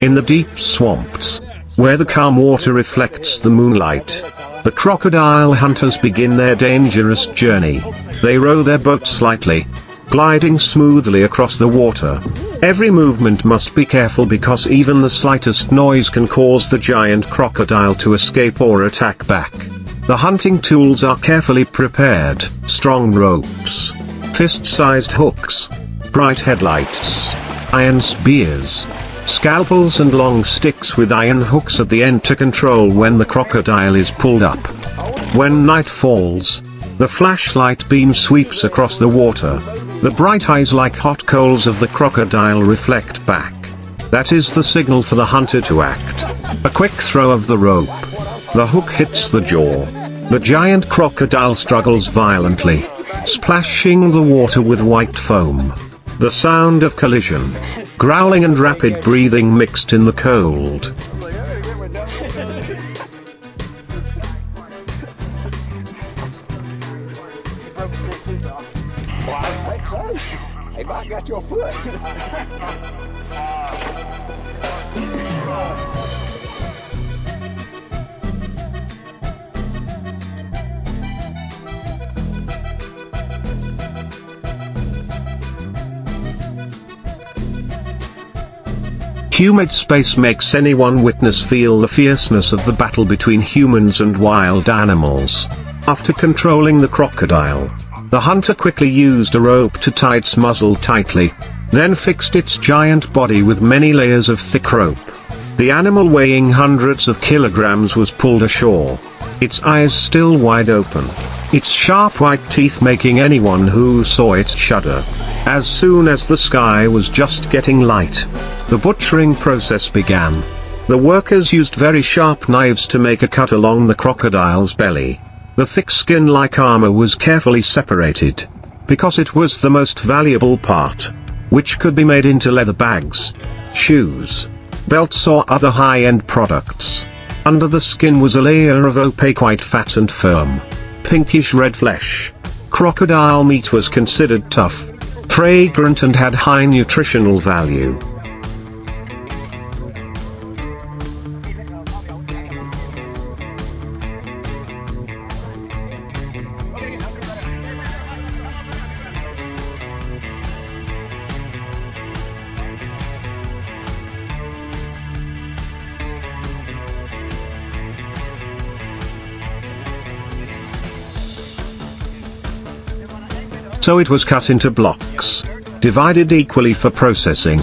In the deep swamps, where the calm water reflects the moonlight, the crocodile hunters begin their dangerous journey. They row their boat slightly, gliding smoothly across the water. Every movement must be careful because even the slightest noise can cause the giant crocodile to escape or attack back. The hunting tools are carefully prepared: strong ropes, fist-sized hooks, bright headlights, iron spears, scalpels and long sticks with iron hooks at the end to control when the crocodile is pulled up. When night falls, the flashlight beam sweeps across the water. The bright eyes like hot coals of the crocodile reflect back. That is the signal for the hunter to act. A quick throw of the rope. The hook hits the jaw. The giant crocodile struggles violently, splashing the water with white foam. The sound of collision, growling and rapid breathing mixed in the cold. Hey, I got your foot. Humid space makes anyone witness feel the fierceness of the battle between humans and wild animals. After controlling the crocodile, the hunter quickly used a rope to tie its muzzle tightly, then fixed its giant body with many layers of thick rope. The animal weighing hundreds of kilograms was pulled ashore, its eyes still wide open, its sharp white teeth making anyone who saw it shudder. As soon as the sky was just getting light, the butchering process began. The workers used very sharp knives to make a cut along the crocodile's belly. The thick skin-like armor was carefully separated, because it was the most valuable part, which could be made into leather bags, shoes, belts or other high-end products. Under the skin was a layer of opaque white fat and firm, pinkish red flesh. Crocodile meat was considered tough, fragrant and had high nutritional value. So it was cut into blocks, divided equally for processing.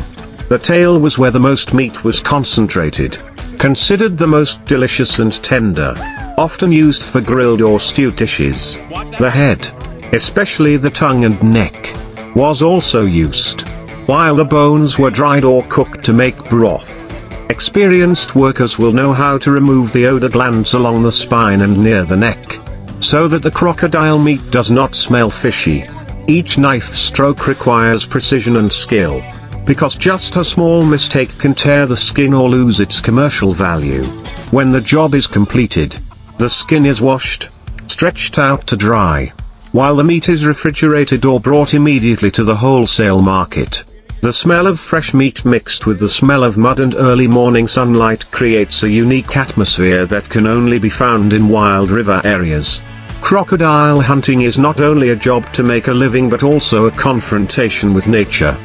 The tail was where the most meat was concentrated, considered the most delicious and tender, often used for grilled or stewed dishes. The head, especially the tongue and neck, was also used, while the bones were dried or cooked to make broth. Experienced workers will know how to remove the odor glands along the spine and near the neck, so that the crocodile meat does not smell fishy. Each knife stroke requires precision and skill, because just a small mistake can tear the skin or lose its commercial value. When the job is completed, the skin is washed, stretched out to dry, while the meat is refrigerated or brought immediately to the wholesale market. The smell of fresh meat mixed with the smell of mud and early morning sunlight creates a unique atmosphere that can only be found in wild river areas. Crocodile hunting is not only a job to make a living but also a confrontation with nature.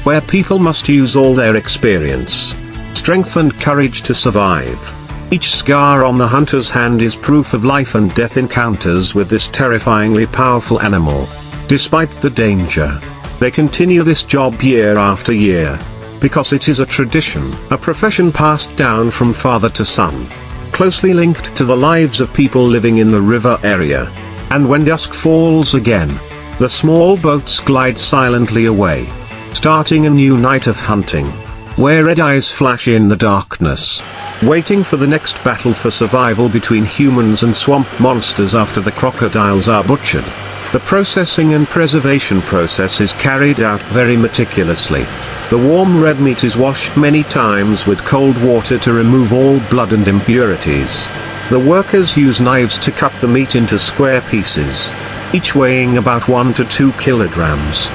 Where people must use all their experience, strength and courage to survive. Each scar on the hunter's hand is proof of life and death encounters with this terrifyingly powerful animal. Despite the danger, they continue this job year after year, because it is a tradition, a profession passed down from father to son, closely linked to the lives of people living in the river area. And when dusk falls again, the small boats glide silently away, starting a new night of hunting. where red eyes flash in the darkness, waiting for the next battle for survival between humans and swamp monsters after the crocodiles are butchered. The processing and preservation process is carried out very meticulously. The warm red meat is washed many times with cold water to remove all blood and impurities. The workers use knives to cut the meat into square pieces, each weighing about 1 to 2 kilograms.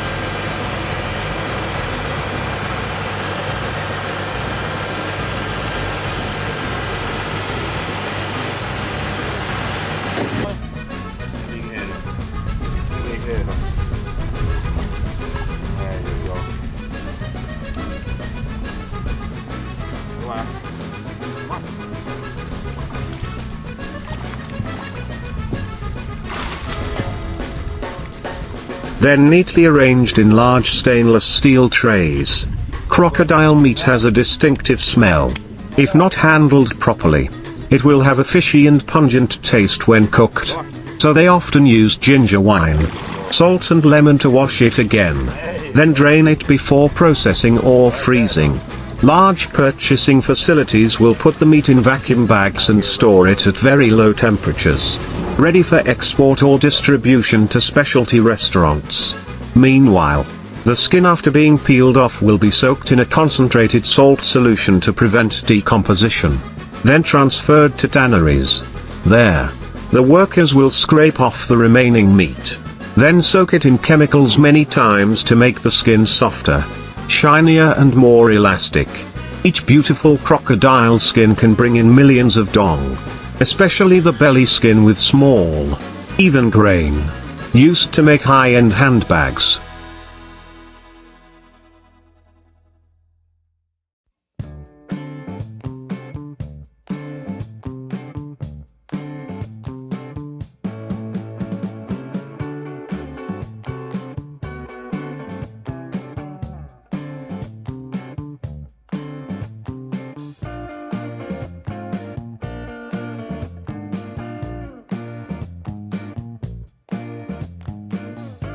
Then neatly arranged in large stainless steel trays. Crocodile meat has a distinctive smell. If not handled properly, it will have a fishy and pungent taste when cooked. So they often use ginger wine, salt and lemon to wash it again, then drain it before processing or freezing. Large purchasing facilities will put the meat in vacuum bags and store it at very low temperatures, ready for export or distribution to specialty restaurants. Meanwhile, the skin after being peeled off will be soaked in a concentrated salt solution to prevent decomposition, then transferred to tanneries. There, the workers will scrape off the remaining meat, then soak it in chemicals many times to make the skin softer, shinier and more elastic. Each beautiful crocodile skin can bring in millions of dong, especially the belly skin with small, even grain, used to make high-end handbags.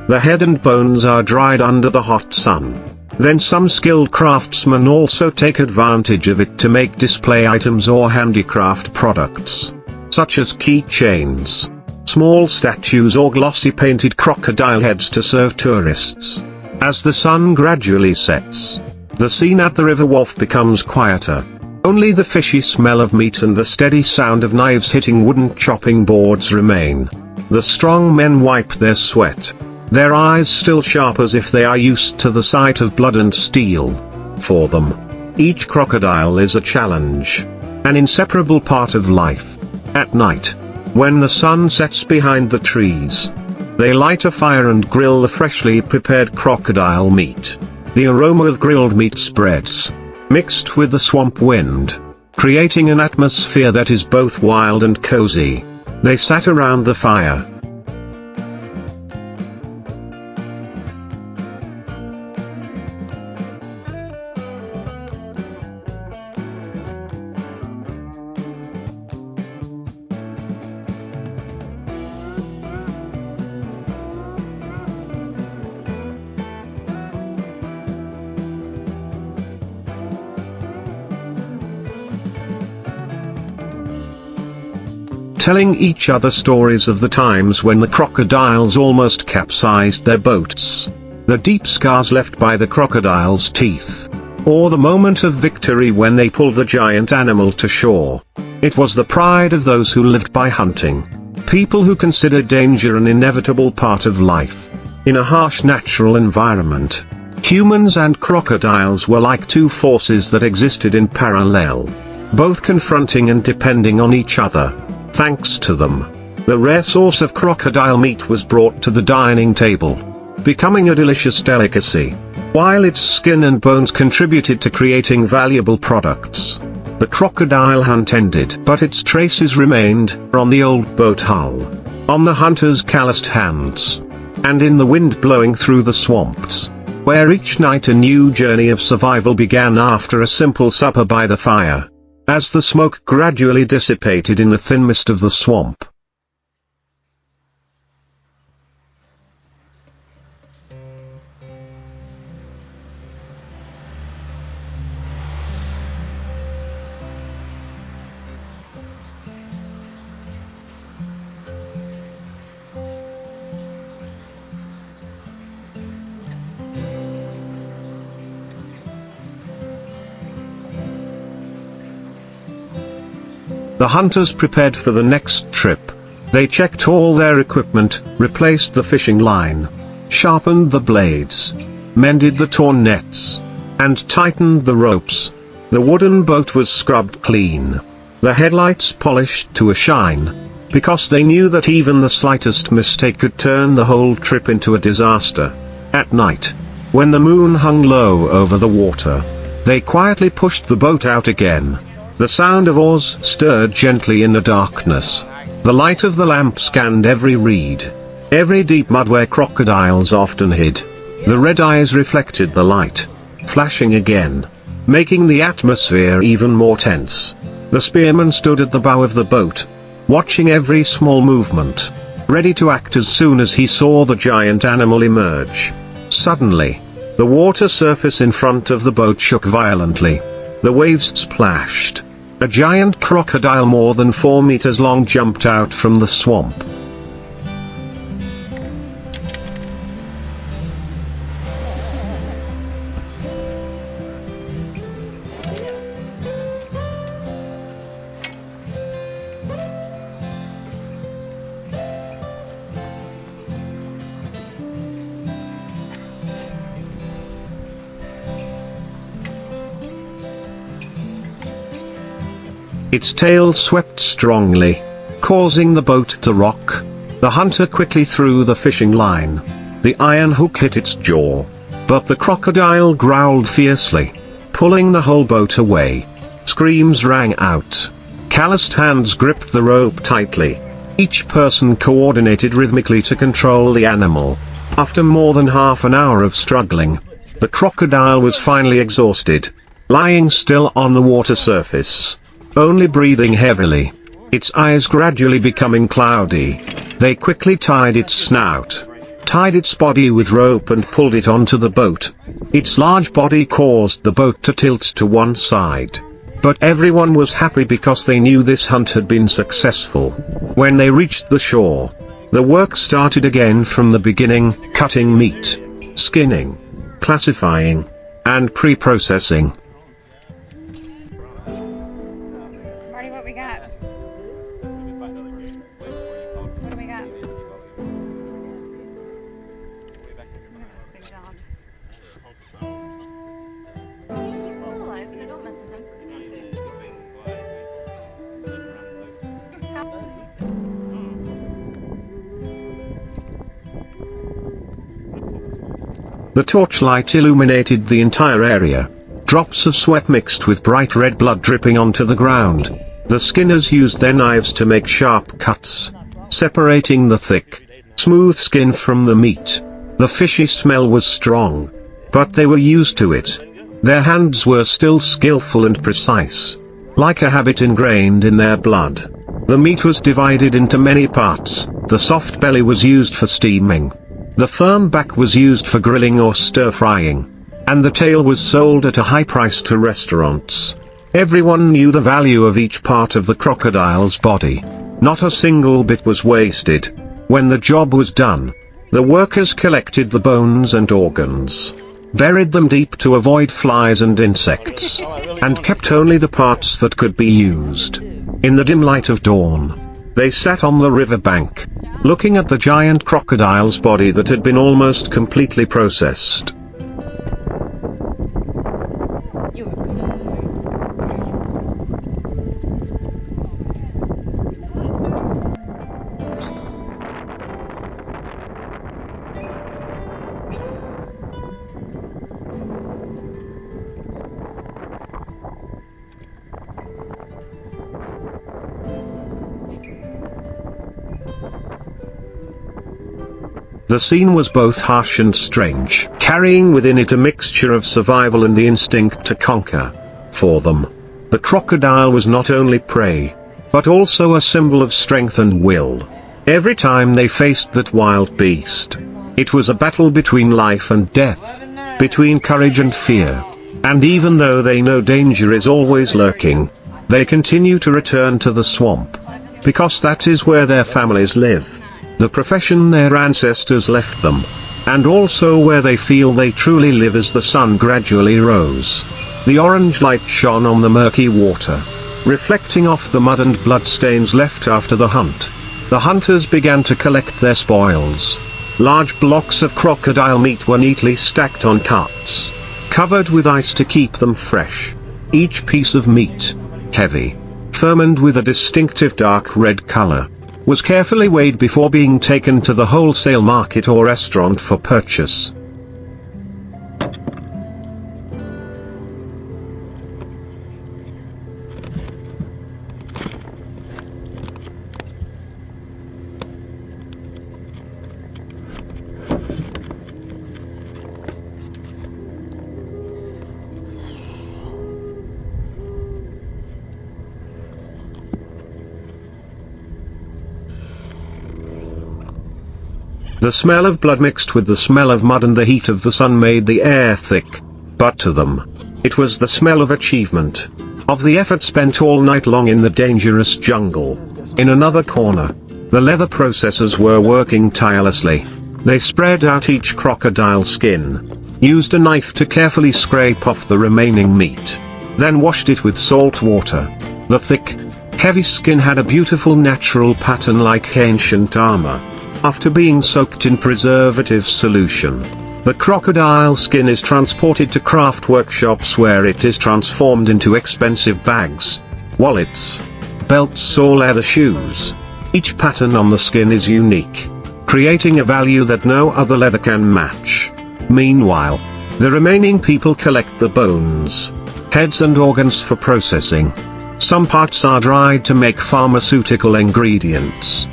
The head and bones are dried under the hot sun. Then some skilled craftsmen also take advantage of it to make display items or handicraft products, such as keychains, small statues or glossy painted crocodile heads to serve tourists. As the sun gradually sets, the scene at the river wharf becomes quieter. Only the fishy smell of meat and the steady sound of knives hitting wooden chopping boards remain. The strong men wipe their sweat, their eyes still sharp as if they are used to the sight of blood and steel. For them, each crocodile is a challenge, an inseparable part of life. At night, when the sun sets behind the trees, they light a fire and grill the freshly prepared crocodile meat. The aroma of grilled meat spreads, mixed with the swamp wind, creating an atmosphere that is both wild and cozy. They sat around the fire, telling each other stories of the times when the crocodiles almost capsized their boats, the deep scars left by the crocodile's teeth, or the moment of victory when they pulled the giant animal to shore. It was the pride of those who lived by hunting, people who considered danger an inevitable part of life. In a harsh natural environment, humans and crocodiles were like two forces that existed in parallel, both confronting and depending on each other. Thanks to them, the rare source of crocodile meat was brought to the dining table, becoming a delicious delicacy, while its skin and bones contributed to creating valuable products. The crocodile hunt ended, but its traces remained, on the old boat hull, on the hunter's calloused hands, and in the wind blowing through the swamps, where each night a new journey of survival began after a simple supper by the fire, as the smoke gradually dissipated in the thin mist of the swamp. The hunters prepared for the next trip. They checked all their equipment, replaced the fishing line, sharpened the blades, mended the torn nets, and tightened the ropes. The wooden boat was scrubbed clean, the headlights polished to a shine, because they knew that even the slightest mistake could turn the whole trip into a disaster. At night, when the moon hung low over the water, they quietly pushed the boat out again. The sound of oars stirred gently in the darkness. The light of the lamp scanned every reed, every deep mud where crocodiles often hid. The red eyes reflected the light, flashing again, making the atmosphere even more tense. The spearman stood at the bow of the boat, watching every small movement, ready to act as soon as he saw the giant animal emerge. Suddenly, the water surface in front of the boat shook violently. The waves splashed. A giant crocodile more than 4 meters long jumped out from the swamp. Its tail swept strongly, causing the boat to rock. The hunter quickly threw the fishing line. The iron hook hit its jaw, but the crocodile growled fiercely, pulling the whole boat away. Screams rang out. Calloused hands gripped the rope tightly. Each person coordinated rhythmically to control the animal. After more than half an hour of struggling, the crocodile was finally exhausted, lying still on the water surface, only breathing heavily, its eyes gradually becoming cloudy. They quickly tied its snout, tied its body with rope and pulled it onto the boat. Its large body caused the boat to tilt to one side. But everyone was happy because they knew this hunt had been successful. When they reached the shore, the work started again from the beginning, cutting meat, skinning, classifying, and pre-processing. Marty, what we got? What do we got? This big dog. He's still alive, so don't mess with him. The torchlight illuminated the entire area. Drops of sweat mixed with bright red blood dripping onto the ground. The skinners used their knives to make sharp cuts, separating the thick, smooth skin from the meat. The fishy smell was strong, but they were used to it. Their hands were still skillful and precise, like a habit ingrained in their blood. The meat was divided into many parts. The soft belly was used for steaming. The firm back was used for grilling or stir-frying, and the tail was sold at a high price to restaurants. Everyone knew the value of each part of the crocodile's body. Not a single bit was wasted. When the job was done, the workers collected the bones and organs, buried them deep to avoid flies and insects, and kept only the parts that could be used. In the dim light of dawn, they sat on the river bank, looking at the giant crocodile's body that had been almost completely processed. The scene was both harsh and strange, carrying within it a mixture of survival and the instinct to conquer. For them, the crocodile was not only prey, but also a symbol of strength and will. Every time they faced that wild beast, it was a battle between life and death, between courage and fear. And even though they know danger is always lurking, they continue to return to the swamp, because that is where their families live, the profession their ancestors left them, and also where they feel they truly live. As the sun gradually rose, the orange light shone on the murky water. reflecting off the mud and bloodstains left after the hunt. The hunters began to collect their spoils. Large blocks of crocodile meat were neatly stacked on carts, covered with ice to keep them fresh. Each piece of meat, heavy, firm and with a distinctive dark red color, was carefully weighed before being taken to the wholesale market or restaurant for purchase. The smell of blood mixed with the smell of mud and the heat of the sun made the air thick. But to them, it was the smell of achievement, of the effort spent all night long in the dangerous jungle. In another corner, the leather processors were working tirelessly. They spread out each crocodile skin, used a knife to carefully scrape off the remaining meat, then washed it with salt water. The thick, heavy skin had a beautiful natural pattern like ancient armor. After being soaked in preservative solution, the crocodile skin is transported to craft workshops where it is transformed into expensive bags, wallets, belts or leather shoes. Each pattern on the skin is unique, creating a value that no other leather can match. Meanwhile, the remaining people collect the bones, heads and organs for processing. Some parts are dried to make pharmaceutical ingredients.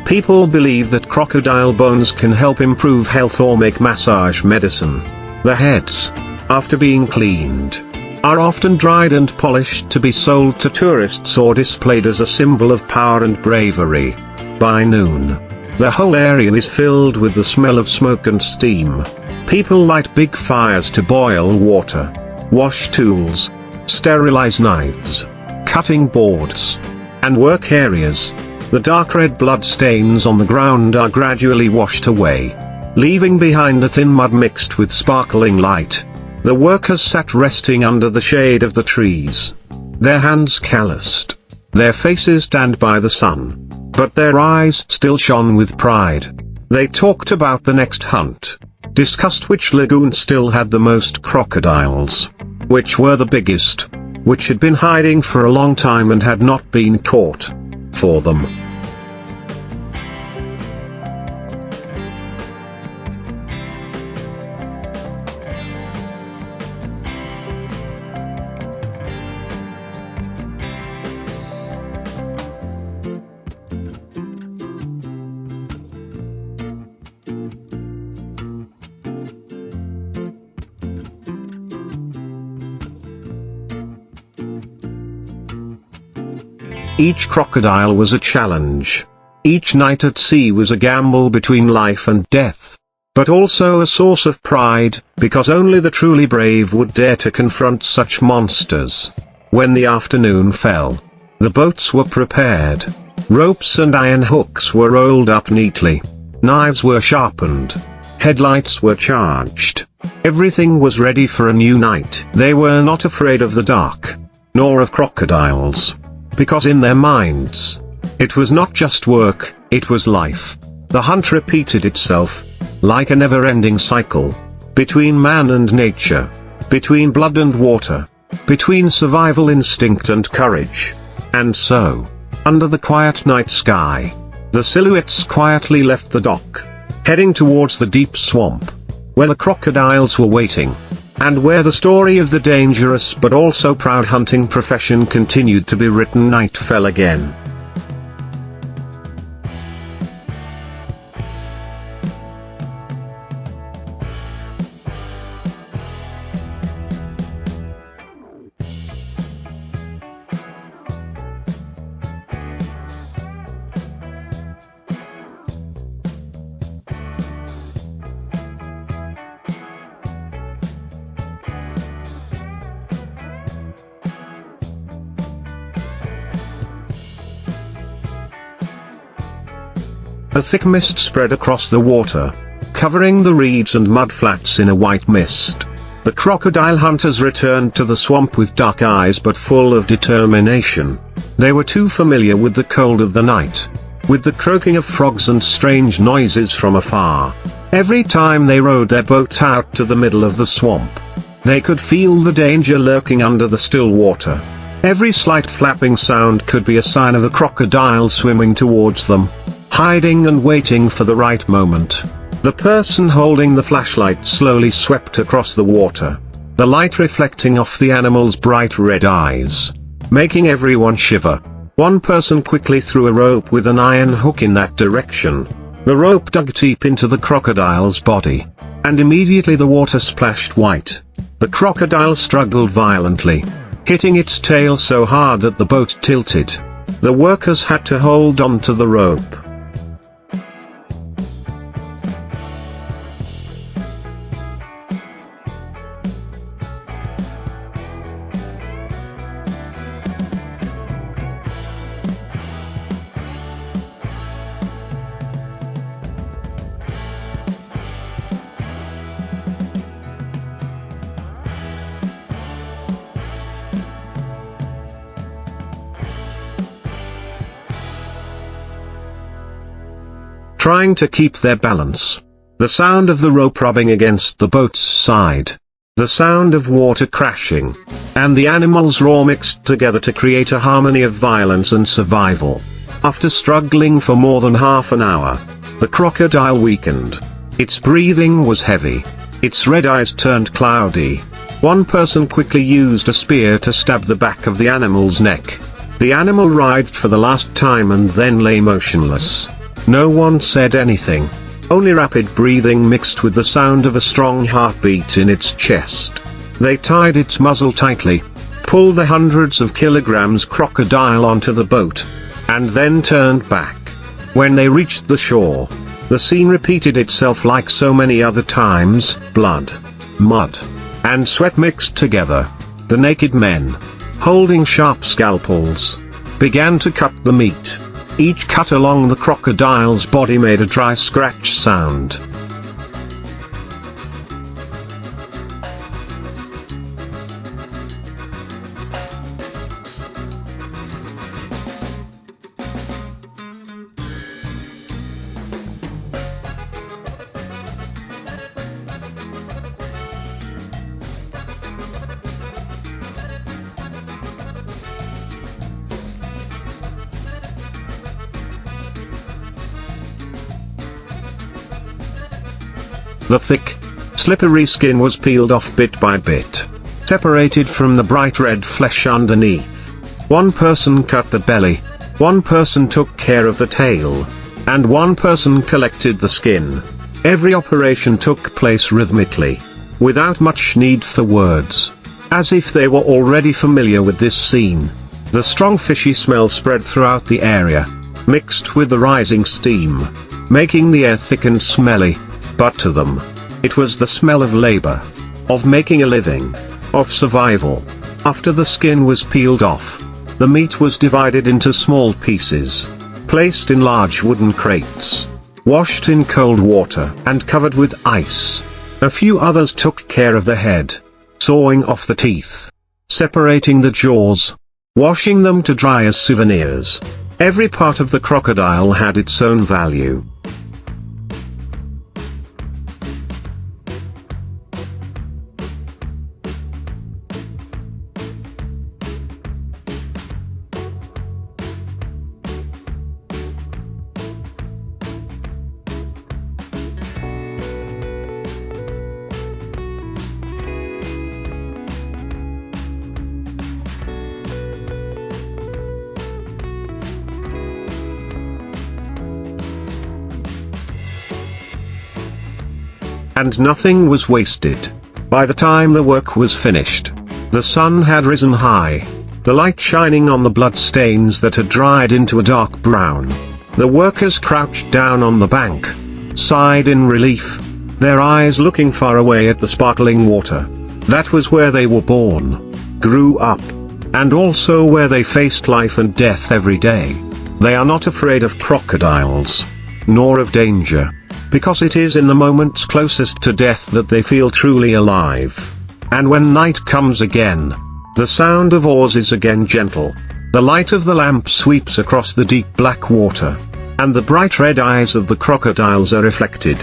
People believe that crocodile bones can help improve health or make massage medicine. The heads, after being cleaned, are often dried and polished to be sold to tourists or displayed as a symbol of power and bravery. By noon, the whole area is filled with the smell of smoke and steam. People light big fires to boil water, wash tools, sterilize knives, cutting boards, and work areas. The dark red blood stains on the ground are gradually washed away, leaving behind a thin mud mixed with sparkling light. The workers sat resting under the shade of the trees, their hands calloused, their faces tanned by the sun, but their eyes still shone with pride. They talked about the next hunt, discussed which lagoon still had the most crocodiles, which were the biggest, which had been hiding for a long time and had not been caught for them. Each crocodile was a challenge. Each night at sea was a gamble between life and death. But also a source of pride, because only the truly brave would dare to confront such monsters. When the afternoon fell, the boats were prepared. Ropes and iron hooks were rolled up neatly. Knives were sharpened. Headlights were charged. Everything was ready for a new night. They were not afraid of the dark, nor of crocodiles. Because in their minds, it was not just work, it was life. The hunt repeated itself, like a never-ending cycle, between man and nature, between blood and water, between survival instinct and courage. And so, under the quiet night sky, the silhouettes quietly left the dock, heading towards the deep swamp, where the crocodiles were waiting, and where the story of the dangerous but also proud hunting profession continued to be written. Night fell again. A thick mist spread across the water, covering the reeds and mudflats in a white mist. The crocodile hunters returned to the swamp with dark eyes but full of determination. They were too familiar with the cold of the night, with the croaking of frogs and strange noises from afar. Every time they rowed their boat out to the middle of the swamp, they could feel the danger lurking under the still water. Every slight flapping sound could be a sign of a crocodile swimming towards them, hiding and waiting for the right moment. The person holding the flashlight slowly swept across the water, the light reflecting off the animal's bright red eyes, making everyone shiver. One person quickly threw a rope with an iron hook in that direction. The rope dug deep into the crocodile's body, and immediately the water splashed white. The crocodile struggled violently, hitting its tail so hard that the boat tilted. The workers had to hold on to the rope. Trying to keep their balance. The sound of the rope rubbing against the boat's side. The sound of water crashing. And the animals' roar mixed together to create a harmony of violence and survival. After struggling for more than half an hour, the crocodile weakened. Its breathing was heavy. Its red eyes turned cloudy. One person quickly used a spear to stab the back of the animal's neck. The animal writhed for the last time and then lay motionless. No one said anything. Only rapid breathing mixed with the sound of a strong heartbeat in its chest. They tied its muzzle tightly, pulled the hundreds of kilograms crocodile onto the boat, and then turned back. When they reached the shore, the scene repeated itself like so many other times. Blood, mud, and sweat mixed together. The naked men, holding sharp scalpels, began to cut the meat. Each cut along the crocodile's body made a dry scratch sound. The thick, slippery skin was peeled off bit by bit, separated from the bright red flesh underneath. One person cut the belly, one person took care of the tail, and one person collected the skin. Every operation took place rhythmically, without much need for words, as if they were already familiar with this scene. The strong fishy smell spread throughout the area, mixed with the rising steam, making the air thick and smelly. But to them, it was the smell of labor, of making a living, of survival. After the skin was peeled off, the meat was divided into small pieces, placed in large wooden crates, washed in cold water and covered with ice. A few others took care of the head, sawing off the teeth, separating the jaws, washing them to dry as souvenirs. Every part of the crocodile had its own value. And nothing was wasted. By the time the work was finished, the sun had risen high, the light shining on the blood stains that had dried into a dark brown. The workers crouched down on the bank, sighed in relief, their eyes looking far away at the sparkling water. That was where they were born, grew up, and also where they faced life and death every day. They are not afraid of crocodiles. nor of danger. Because it is in the moments closest to death that they feel truly alive. And when night comes again, the sound of oars is again gentle. The light of the lamp sweeps across the deep black water, and the bright red eyes of the crocodiles are reflected,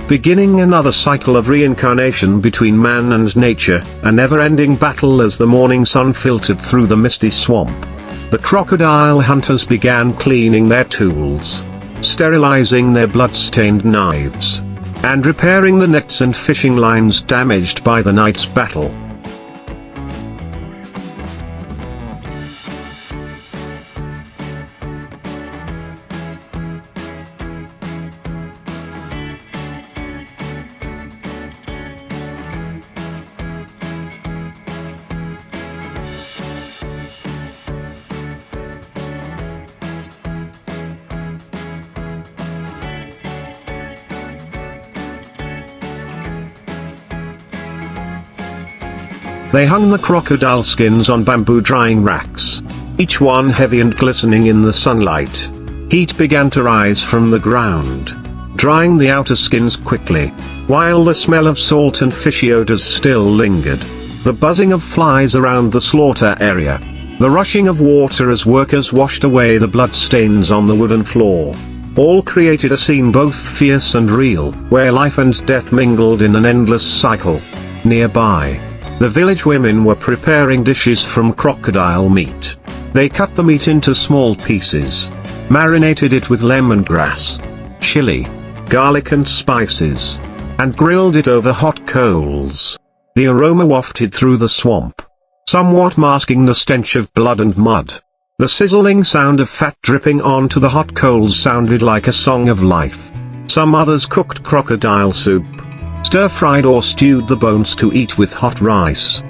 beginning another cycle of reincarnation between man and nature, a never-ending battle as the morning sun filtered through the misty swamp. The crocodile hunters began cleaning their tools, sterilizing their blood-stained knives, and repairing the nets and fishing lines damaged by the night's battle. They hung the crocodile skins on bamboo drying racks, each one heavy and glistening in the sunlight. Heat began to rise from the ground, drying the outer skins quickly, while the smell of salt and fishy odors still lingered. The buzzing of flies around the slaughter area, the rushing of water as workers washed away the bloodstains on the wooden floor, all created a scene both fierce and real, where life and death mingled in an endless cycle. Nearby, the village women were preparing dishes from crocodile meat. They cut the meat into small pieces, marinated it with lemongrass, chili, garlic and spices, and grilled it over hot coals. The aroma wafted through the swamp, somewhat masking the stench of blood and mud. The sizzling sound of fat dripping onto the hot coals sounded like a song of life. Some others cooked crocodile soup, stir-fried or stewed the bones to eat with hot rice.